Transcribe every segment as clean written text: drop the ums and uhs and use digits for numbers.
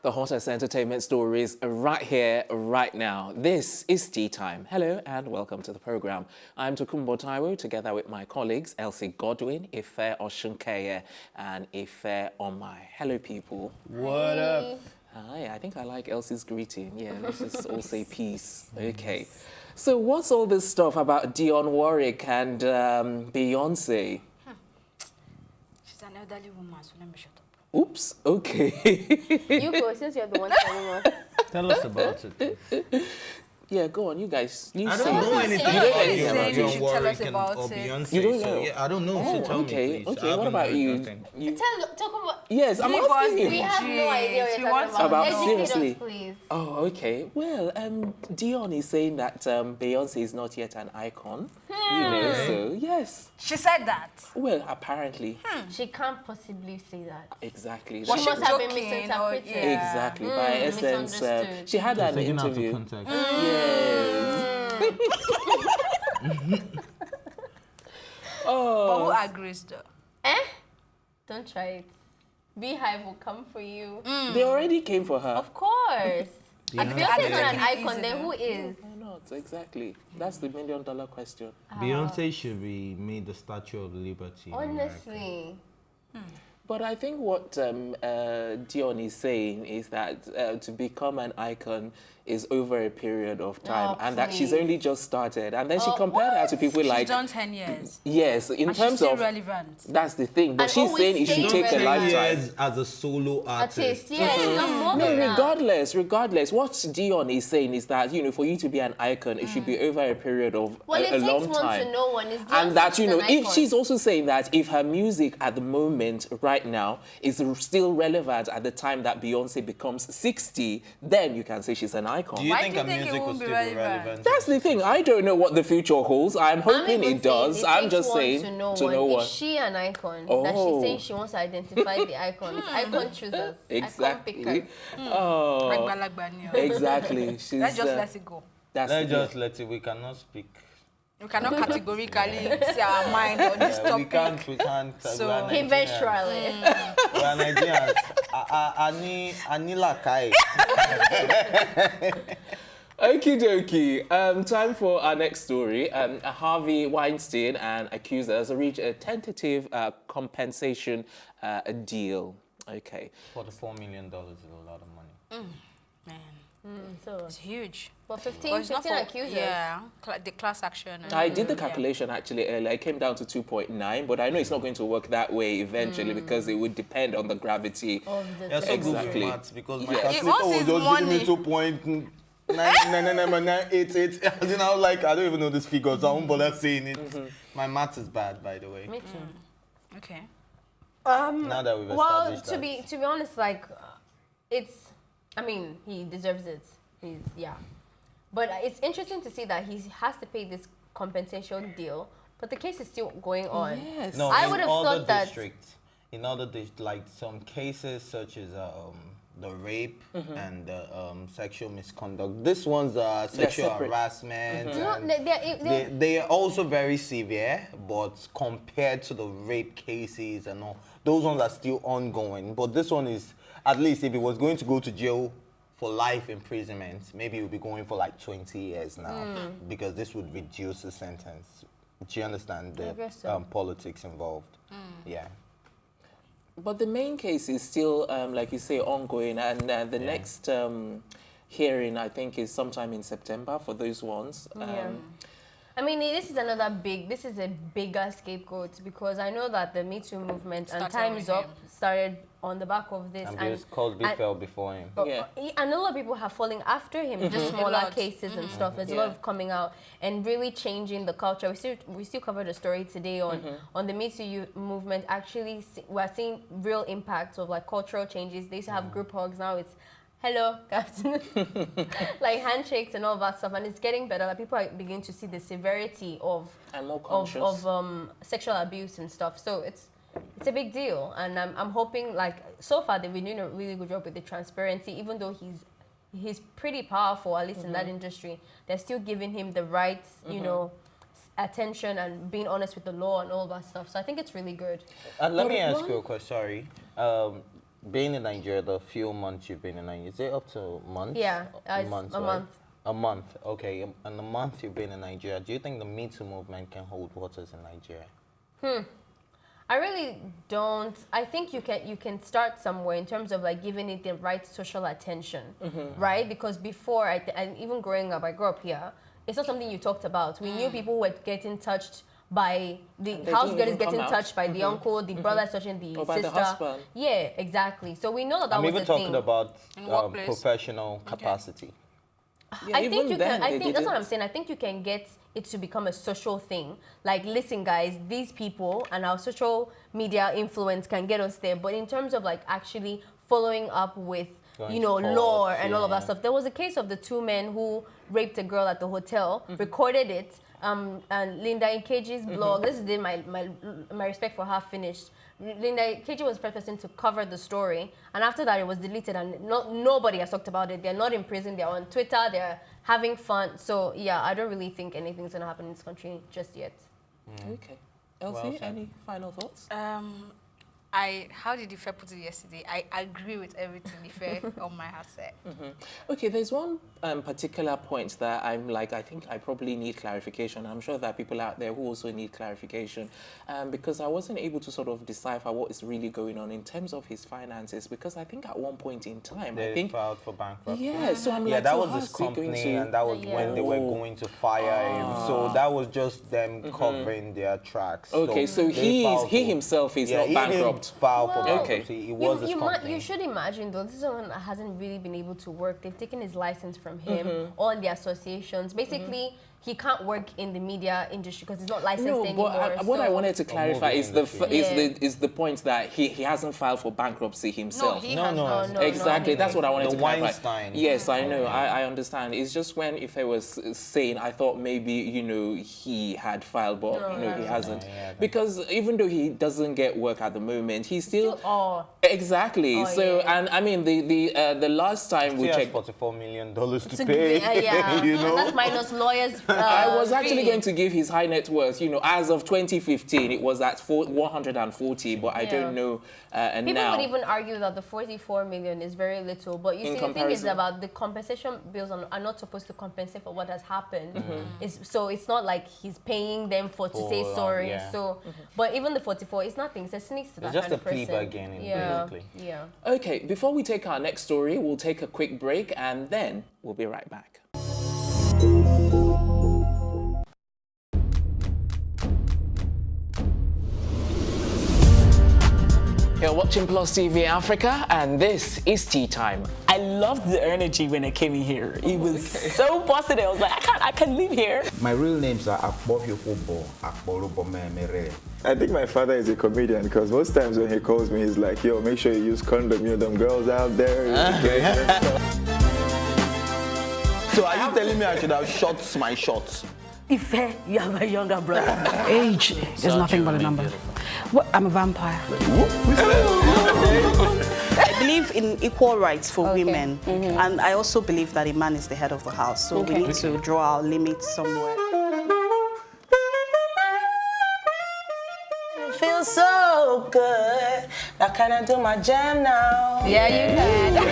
The hottest entertainment stories right here, right now. This is Tea Time. Hello and welcome to the program. I'm Tokumbo Taiwo, together with my colleagues Elsie Godwin, Ife Oshunkeye, and Ife Omai. Hello, people. What up? Hi, I think I like Elsie's greeting. Yeah, let's just all say peace. Okay. So what's all this stuff about Dionne Warwick and Beyonce? She's an elderly woman, so let me shut up. Oops, okay. You go, since you're the one telling us. Tell us about it. Yeah, go on, you guys. I don't know anything about Dionne Warwick and or Beyonce. You don't know? So, yeah, I don't know. So tell me, please. Okay, what about you? Talk about. Yes, I'm asking you. We have no idea what you're talking about. Educate Seriously. us, please. Oh, okay. Well, Dionne is saying that Beyonce is not yet an icon. You know, so yes. She said that. Well, apparently. She can't possibly say that. Exactly. Was She she must have been joking, misinterpreted. or- yeah. Exactly. By essence, misunderstood. she had an interview. Yes. But who agrees though? Don't try it. Beehive will come for you. They already came for her. Of course. If Beyonce is not an icon, then who is? Why not? Exactly. That's the $1 million question. Beyonce should be made the Statue of Liberty. Honestly. But I think what Dionne is saying is that to become an icon is over a period of time, and that she's only just started. And then she compared her to people like... She's done 10 years. Yes, in And terms she's still of... relevant. That's the thing. But And she's always saying it should stay take a relevant. lifetime. Years as a solo artist. Yes, not more No, than that. regardless, what Dionne is saying is that, you know, for you to be an icon, it should be over a period of Well, a it long takes one time. to know one. Is And that, you know, an if icon. she's also saying that if her music at the moment, right now, is still relevant at the time that Beyonce becomes 60, then you can say she's an icon. Do you Why think do her you think music it will won't still be be relevant? relevant? That's the thing. I don't know what the future holds. I'm hoping it does. I'm just saying to know what. Is she an icon? That Oh. she's saying she wants to identify the icons. Icon choosers. Exactly. Icon pickers. Oh, Like Banyo. exactly. She's, Let's just let it go. that's Let's the- just let it. We cannot speak. We cannot categorically say our mind on this We topic. can't. So, we are Nigerians. Eventually. We are Nigerians. Ani lakai. Okie dokie. Time for our next story. Harvey Weinstein and accusers reach a tentative compensation deal. Okay. $44 million is a lot of money. Man, So, it's huge. for But 15 it's not for, accusers. yeah, the class action. And, I did the calculation actually earlier. It came down to 2.9, but I know it's not going to work that way eventually because it would depend on the gravity. Of the Yeah, so Exactly. good with maths because my Yeah. calculator Once was it's just money. giving me 2.99988. As in, I was like, I don't even know this figure, so I won't bother saying it. My maths is bad, by the way. Me too. Okay. Now that we've Well, established that. to be honest, like, I mean, he deserves it. But it's interesting to see that he has to pay this compensation deal, but the case is still going on. Yes. No, I in would have other thought that- districts, in other districts, like some cases such as the rape and the sexual misconduct. This one's sexual separate. harassment. No, And they are also very severe, but compared to the rape cases and all, those ones are still ongoing. But this one is, at least if it was going to go to jail for life imprisonment, maybe it would be going for like 20 years now, because this would reduce the sentence. Do you understand I the guess so. politics involved? Yeah. But the main case is still, like you say, ongoing, and the next hearing, I think, is sometime in September for those ones. Yeah. I mean, this is a bigger scapegoat because I know that the Me Too movement and Started Time's with Up him. started on the back of this. And because Cosby fell before him. Yeah. And a lot of people have fallen after him, just smaller lot. cases and stuff. There's a lot Yeah. of coming out and really changing the culture. We still covered a story today on the Me Too movement. Actually, we're seeing real impacts of like cultural changes. They used to have group hugs. Now it's hello, Captain. Like handshakes and all that stuff. And it's getting better. Like people are beginning to see the severity of And more conscious. sexual abuse and stuff. So it's a big deal. And I'm hoping, like, so far they've been doing a really good job with the transparency, even though he's pretty powerful, at least in that industry. They're still giving him the right, you know, attention and being honest with the law and all that stuff. So I think it's really good. Let me ask you a question, sorry. Being in Nigeria, the few months you've been in Nigeria, is it up to a month? Yeah, it's months, a right? month. A month, okay. In a month you've been in Nigeria, do you think the Me Too movement can hold waters in Nigeria? I really don't. I think you can start somewhere in terms of like giving it the right social attention, right? Because before, and even growing up, I grew up here. It's not something you talked about. We knew people were getting touched by the house girl is getting touched by the uncle, the brother is touching the Or by sister. the husband. Yeah, exactly. So we know that I'm was even a talking thing. about In the workplace. professional capacity. Yeah, I think even you then can. I they think that's what didn't. I'm saying. I think you can get it to become a social thing. Like, listen, guys, these people and our social media influence can get us there. But in terms of like actually following up with, Going you to know, court, law and all of that yeah. stuff. There was a case of the two men who raped a girl at the hotel, recorded it. And Linda Nkechi's blog. This is my respect for her finished. Linda Nkechi was the first person to cover the story, and after that it was deleted, and nobody has talked about it. They're not in prison. They're on Twitter. They're having fun. So yeah, I don't really think anything's gonna happen in this country just yet. Okay. Elsie, Well said. any final thoughts? How did Ife put it yesterday? I agree with everything Ife on my house said. Okay, there's one particular point that I'm like, I think I probably need clarification. I'm sure there are people out there who also need clarification because I wasn't able to sort of decipher what is really going on in terms of his finances, because I think at one point in time, They I think, filed for bankruptcy. yeah, so I'm Yeah, like, that so was how's his he going company, to... and that was Yeah. when they were going to fire him. So that was just them covering their tracks. Okay, so they filed he for- himself is yeah, not he bankrupt. didn't file for Well, bankruptcy. It was his company. You should imagine though, this is someone that hasn't really been able to work. They've taken his license from him, all in the associations. Basically, he can't work in the media industry because he's not licensed No, anymore. but what I so- wanted to clarify movie is the industry. is the point that he hasn't filed for bankruptcy himself. he No, has no. not. no, Exactly, that's what I wanted The to clarify. Weinstein. Yes, I know, I understand. It's just when if I was saying, I thought maybe, you know, he had filed, but No, no, he no. hasn't. Yeah, Because even though he doesn't get work at the moment, he's still... Exactly. Oh, So, yeah. and I mean, the last time we He has checked... $44 million to To pay. give- yeah, you know? and that's minus lawyers. I was actually fee. going to give his high net worth, you know, as of 2015, it was at 140, but I don't know and People now. would even argue that the 44 million is very little, but you In see, the thing is comparison. about the compensation bills are not supposed to compensate for what has happened. So it's not like he's paying them to say sorry. yeah. So, but even the 44, it's nothing. It's a sneak to that It's just kind of a plea person. bargaining, Yeah, basically. yeah. Okay, before we take our next story, we'll take a quick break and then we'll be right back. You're watching Plus TV Africa, and this is Tea Time. I loved the energy when I came in here. It was so positive. I was like, I can live here. My real names are Akbofiofobo, Akborobomemere. I think my father is a comedian because most times when he calls me, he's like, yo, make sure you use condom, you know, them girls out there. So are you telling me I should have shot my shots? Ife, you have a younger brother. Age is nothing but a number. Well, I'm a vampire. I believe in equal rights for women, and I also believe that a man is the head of the house, so we need to draw our limits somewhere. Feels so good. Now can I do my jam now? Yeah, you can.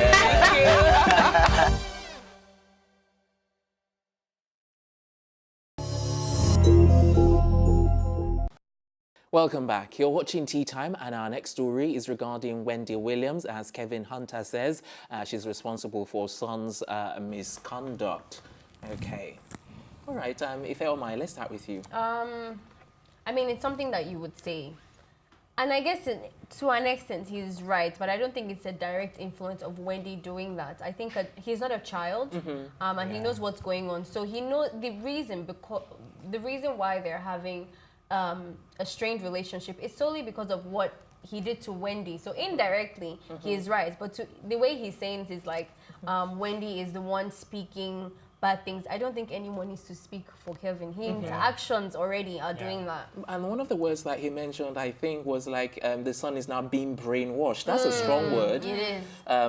Welcome back. You're watching Tea Time, and our next story is regarding Wendy Williams. As Kevin Hunter says, she's responsible for Son's misconduct. Okay. All right, Ife Omai, let's start with you. I mean, it's something that you would say. And I guess to an extent he's right, but I don't think it's a direct influence of Wendy doing that. I think that he's not a child, and he knows what's going on. So he knows the reason why they're having a strained relationship is solely because of what he did to Wendy. So indirectly, he is right. But the way he's saying it is like Wendy is the one speaking bad things. I don't think anyone needs to speak for Kevin. His actions already are doing that. And one of the words that he mentioned, I think, was like the son is now being brainwashed. That's a strong word. It is.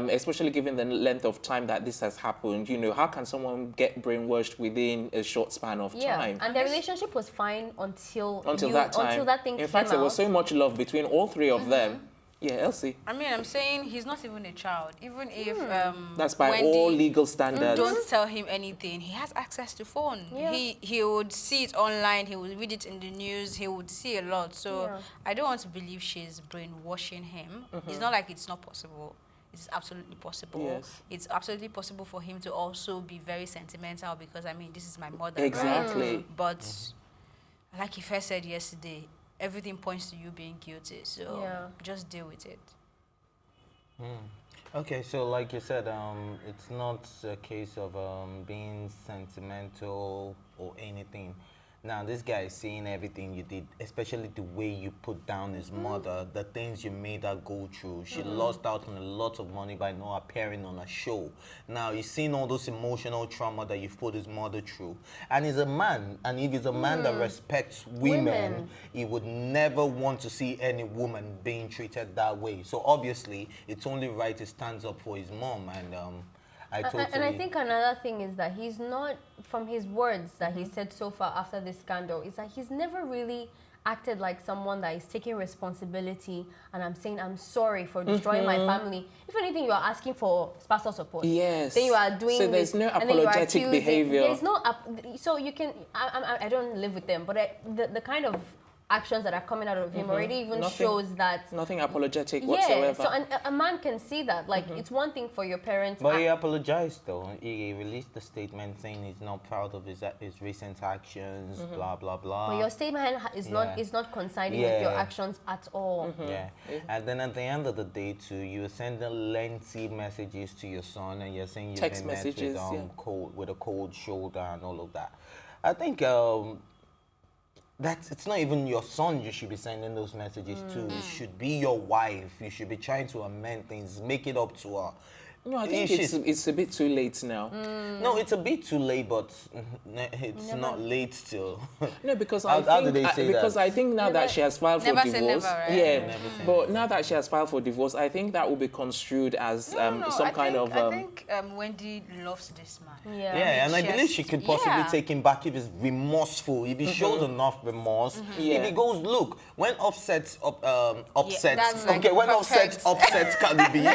Especially given the length of time that this has happened. You know, how can someone get brainwashed within a short span of time? And their relationship was fine until Until that time. Until that thing In fact, came there was out. so much love between all three of them. Yeah, Elsie. I mean, I'm saying he's not even a child. Even if That's by Wendy all legal standards. don't tell him anything, he has access to phone. Yeah. He would see it online. He would read it in the news. He would see a lot. So I don't want to believe she's brainwashing him. It's not like it's not possible. It's absolutely possible. Yes. It's absolutely possible for him to also be very sentimental because, I mean, this is my mother. Exactly. Right? But like he first said yesterday, everything points to you being guilty. So just deal with it. Okay, so like you said, it's not a case of being sentimental or anything. Now, this guy is seeing everything you did, especially the way you put down his mother, the things you made her go through. She lost out on a lot of money by not appearing on a show. Now, he's seen all those emotional trauma that you've put his mother through. And he's a man, and if he's a man that respects women, he would never want to see any woman being treated that way. So obviously, it's only right he stands up for his mom, and And I think another thing is that he's not, from his words that he said so far after this scandal, is that he's never really acted like someone that is taking responsibility and I'm saying I'm sorry for destroying my family. If anything, you are asking for spousal support. Yes. Then you are doing so there's this, no and then you are apologetic accusing. behavior. There's no, so you can, I don't live with them, but the kind of actions that are coming out of him already even shows that nothing apologetic whatsoever. So a man can see that. Like it's one thing for your parents. But he apologized though. He released a statement saying he's not proud of his recent actions, blah blah blah. But your statement is not coinciding with your actions at all. Yeah, and then at the end of the day too, you were sending lengthy messages to your son, and you're saying you've Text been met messages, with a cold shoulder and all of that. I think it's not even your son you should be sending those messages to. It should be your wife. You should be trying to amend things, make it up to her. No, I think it's a bit too late now. No, it's a bit too late, but it's not late still. No, because How did they say that? I think now that she has filed for Never divorce, say never, right? yeah. But now that she has filed for divorce, I think that will be construed as some kind of. I think Wendy loves this man. Yeah, and I believe she could possibly take him back if he's remorseful, if he shows enough remorse. If he goes, look, when Offset upsets Cardi B,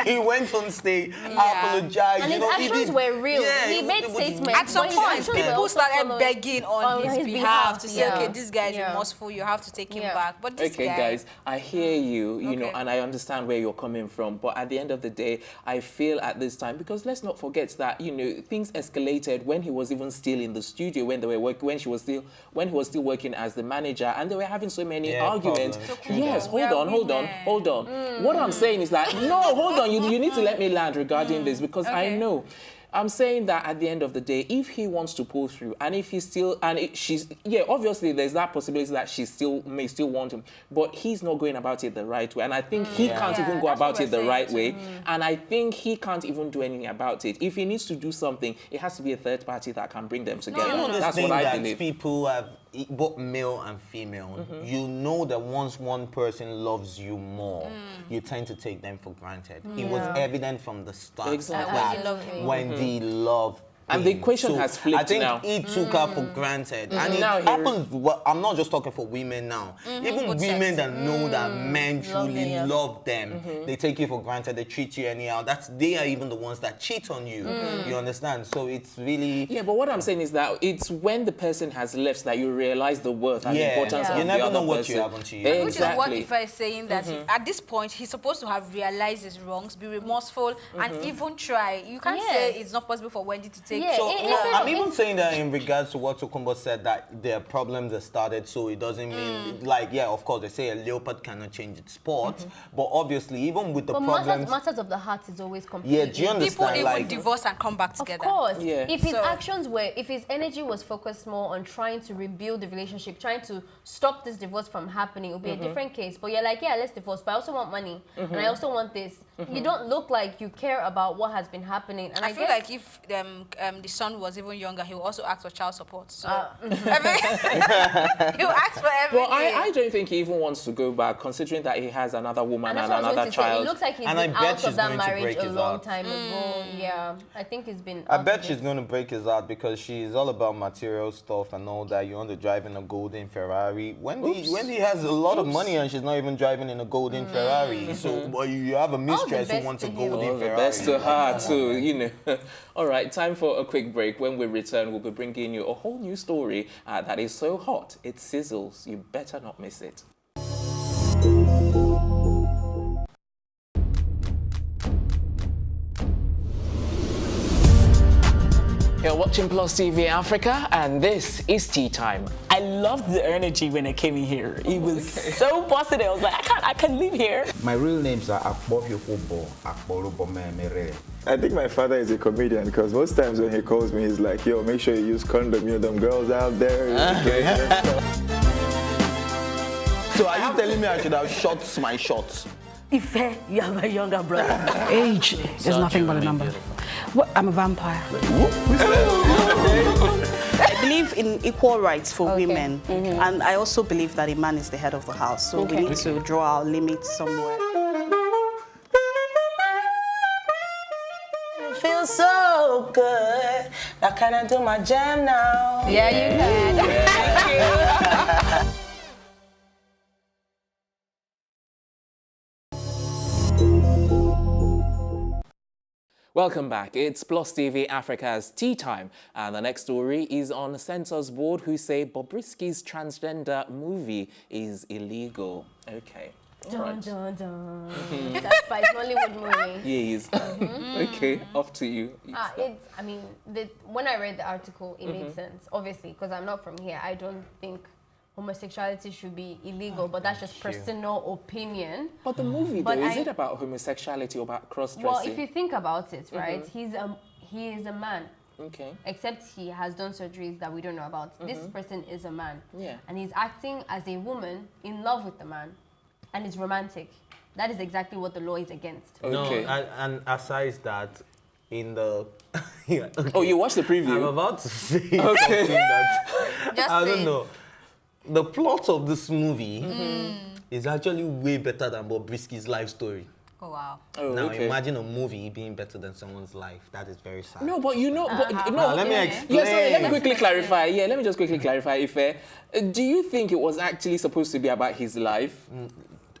he went on stage, apologized. And his actions were real. He made statements. At some point, people started begging on his behalf to say, okay, this guy is remorseful, you have to take him back. But this guy... guys, I hear you, you know, and I understand where you're coming from. But at the end of the day, I feel at this time, because let's not forget that, you know, things escalated when he was even still in the studio, when they were when he was still working as the manager, and they were having so many arguments. Yes, hold on. What I'm saying is that, no, hold on, you need to let me land regarding this, because I know. I'm saying that at the end of the day, if he wants to pull through, and if he's still, obviously there's that possibility that she may still want him, but he's not going about it the right way, and I think he can't even go about it the right way, and I think he can't even do anything about it. If he needs to do something, it has to be a third party that can bring them together. That's what I believe. People have, both male and female, you know that once one person loves you more, you tend to take them for granted. It was evident from the start that Wendy loved And the equation has flipped now. I think he took her for granted. And it happens, I'm not just talking for women now. Even women that know that men truly love them, they take you for granted, they treat you anyhow. They are even the ones that cheat on you. You understand? So it's really... Yeah, but what I'm saying is that it's when the person has left that you realize the worth and the importance of the other person. You never know what you happen to you. Exactly. Which is what Ifa is saying, that at this point, he's supposed to have realized his wrongs, be remorseful, and even try. You can't say it's not possible for Wendy to take... So I'm even saying that in regards to what Tokumbo said, that their problems have started, so it doesn't mean, like, yeah, of course, they say a leopard cannot change its spot, but obviously, even with the problems... matters of the heart is always completely... Yeah, do you understand? People even divorce and come back together. Of course. Yeah. If his actions were, if his energy was focused more on trying to rebuild the relationship, trying to stop this divorce from happening, it would be a different case. But you're like, yeah, let's divorce, but I also want money, and I also want this. You don't look like you care about what has been happening. And I feel like if the son was even younger, he will also ask for child support. So he will ask for everything. Well, I don't think he even wants to go back, considering that he has another woman and another child. It looks like he's been out of that marriage a long time ago. Yeah, I think he's been. I bet she's going to break his heart because she's all about material stuff and all that. You want to drive in a golden Ferrari. Wendy has a lot of money and she's not even driving in a golden Ferrari. So you have a mistress who wants a golden Ferrari. Best to her too, you know. All right, time for a quick break. When we return, we'll be bringing you a whole new story that is so hot, it sizzles. You better not miss it. You're watching Plus TV Africa, and this is Tea Time. I loved the energy when I came in here. It was so positive. I was like, I can live here. My real names are Akbofiofobo, Akborobomemere. I think my father is a comedian because most times when he calls me, he's like, yo, make sure you use condom, you know, them girls out there. So are you telling me I should have shot my shots? Ife, you are my younger brother. Age is nothing but a number. What? I'm a vampire. I believe in equal rights for women, and I also believe that a man is the head of the house, so we need to draw our limits somewhere. Feels so good. Now can I do my jam now? Yeah, you can. Welcome back. It's Plus TV Africa's Tea Time. And the next story is on the Censors Board who say Bobrisky's transgender movie is illegal. Okay. Dun, dun, dun. That's Spice Nollywood movie. Yes. Okay, off to you. I mean, when I read the article, it made sense. Obviously, because I'm not from here, I don't think homosexuality should be illegal, but that's just personal opinion. But the movie, though, is it about homosexuality or about cross-dressing? Well, if you think about it, right, he is a man. Okay. Except he has done surgeries that we don't know about. This person is a man. Yeah. And he's acting as a woman in love with the man. And it's romantic. That is exactly what the law is against. Okay. No, and aside that, in the... Oh, you watched the preview? I'm about to say something that... Just I don't know. The plot of this movie is actually way better than Bobrisky's life story. Oh, wow. Oh, Now, okay. imagine a movie being better than someone's life. That is very sad. No, but you know... Let me explain. Yeah, sorry, let me quickly clarify. Yeah, let me just quickly clarify. Do you think it was actually supposed to be about his life?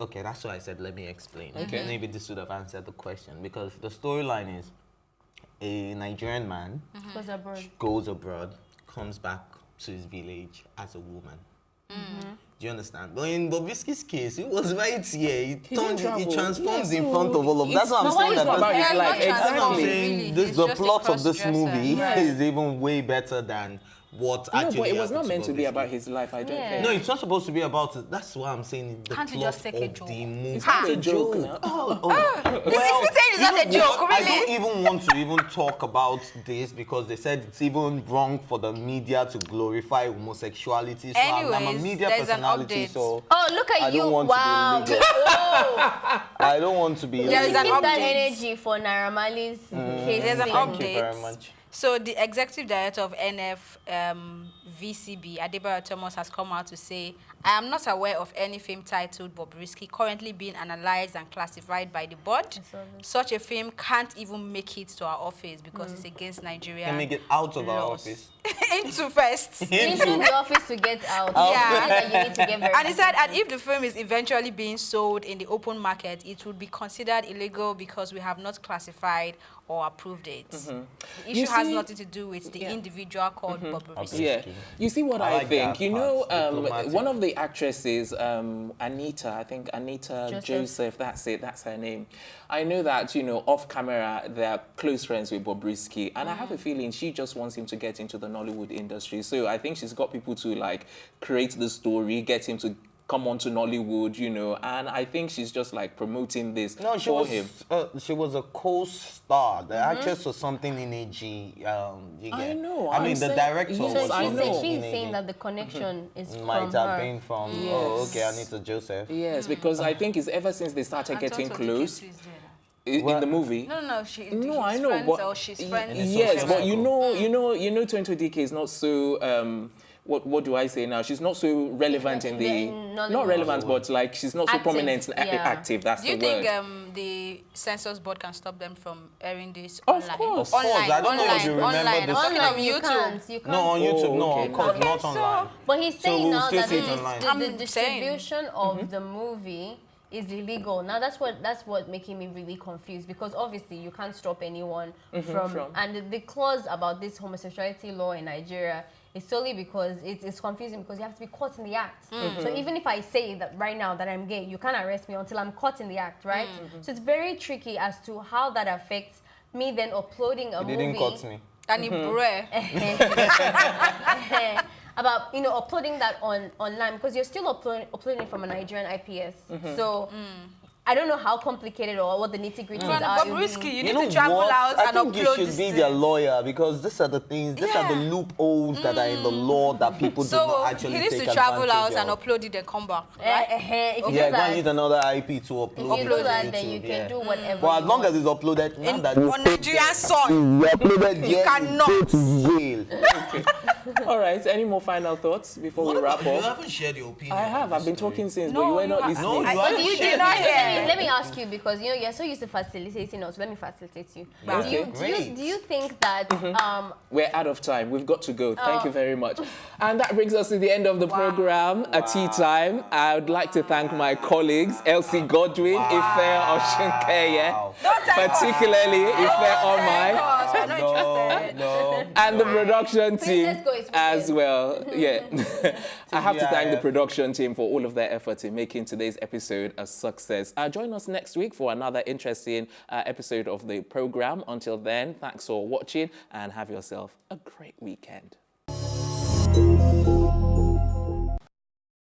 Okay, that's why I said let me explain. Okay. Maybe this would have answered the question because the storyline is a Nigerian man goes abroad, comes back to his village as a woman. Do you understand? But in Bobrisky's case, it was right here. He transforms in front of all of them. That's what I'm saying. It's not about his life. That's what I'm Exactly. saying. He's The just a plot of this cross-dresser. movie is even way better than what No, actually but it was not happened meant to be Bobrisky. about his life, I don't think. No, it's not supposed to be about it. That's why I'm saying the Can't you plot just take a of joke? the movie. It's not a joke now. It's not a joke, I really. don't even want to even talk about this because they said it's even wrong for the media to glorify homosexuality. So I'm a Anyways, media there's an personality, update. so Oh, look at I you. don't want Wow. to be illegal. I don't want to be There is illegal. an Keep that update. energy for Naira Marley's case. There's an thing. Thank you update. very much. So the executive director of NFVCB, Adebayo Thomas, has come out to say, I am not aware of any film titled Bobrisky currently being analyzed and classified by the board. Such a film can't even make it to our office because it's against Nigeria. Can we get out of our laws. office? Into first. Into the office to get out. Yeah. That you need to get very And he said, and if the film is eventually being sold in the open market, it would be considered illegal because we have not classified or approved it. The issue has nothing to do with the individual called Bobrisky. Yeah, you see what I like think? that You know, part. Diplomatic. one of the actresses, Anita, I think Anita Joseph, that's it, that's her name. I know that, you know, off camera, they're close friends with Bobrisky, and I have a feeling she just wants him to get into the Nollywood industry. So I think she's got people to, like, create the story, get him to come on to Nollywood, you know, and I think she's just like promoting this for him. She was a co-star. The actress was something in AG. You get. I know. I mean, the director yes, was I know. She's in saying AG. that the connection is Might from have her. been from, oh, okay, Anita Joseph. Yes, because I think it's ever since they started getting close. in the movie. No, No, I know, friends but or she's friends. yes, but you know, 20 DK is not so. What do I say now? She's not so relevant in the not relevant, but like she's not so prominent and active. That's the word. Do you think the census board can stop them from airing this Of online? course. Online. I don't know if you remember this. Talking of You YouTube. can't. No, on YouTube, no, okay. of course, not online. But he's saying we'll now still that see it online. the distribution of the movie is illegal. Now that's what making me really confused, because obviously you can't stop anyone from and the clause about this homosexuality law in Nigeria is solely because it's confusing, because you have to be caught in the act. So even if I say that right now that I'm gay, you can't arrest me until I'm caught in the act, right? So it's very tricky as to how that affects me then uploading a movie. They didn't cut me. And about uploading that online, because you're still uploading from a Nigerian IPS. So I don't know how complicated or what the nitty-gritties are. But risky, you need to travel out and I think upload you should be their lawyer, because these are the things, these are the loopholes that are in the law that people do not actually take he needs advantage to travel out of. and upload it and come back, right? If you Yeah, do go and that, use another IP to upload if you it do that, to then YouTube, you can do whatever. But as you long want. as it's uploaded, now that On Nigerian soil. uploaded, You cannot. jail. All right. Any more final thoughts before we wrap You up? haven't shared your opinion. I have. I've been talking since, but you were not listening. No, you haven't We shared. did not hear. Let me ask you, because you're so used to facilitating us. Let me facilitate you. Okay. Do you think that We're out of time. We've got to go. Thank you very much. And that brings us to the end of the program, Tea Time. I would like to thank my colleagues, Elsie Godwin, Ife Oshunkeye, particularly Ife Omai, No. and the production team let's go, it's as well. Yeah. I have to thank the TGIF. production team for all of their effort in making today's episode a success. Join us next week for another interesting episode of the program. Until then, thanks for watching and have yourself a great weekend.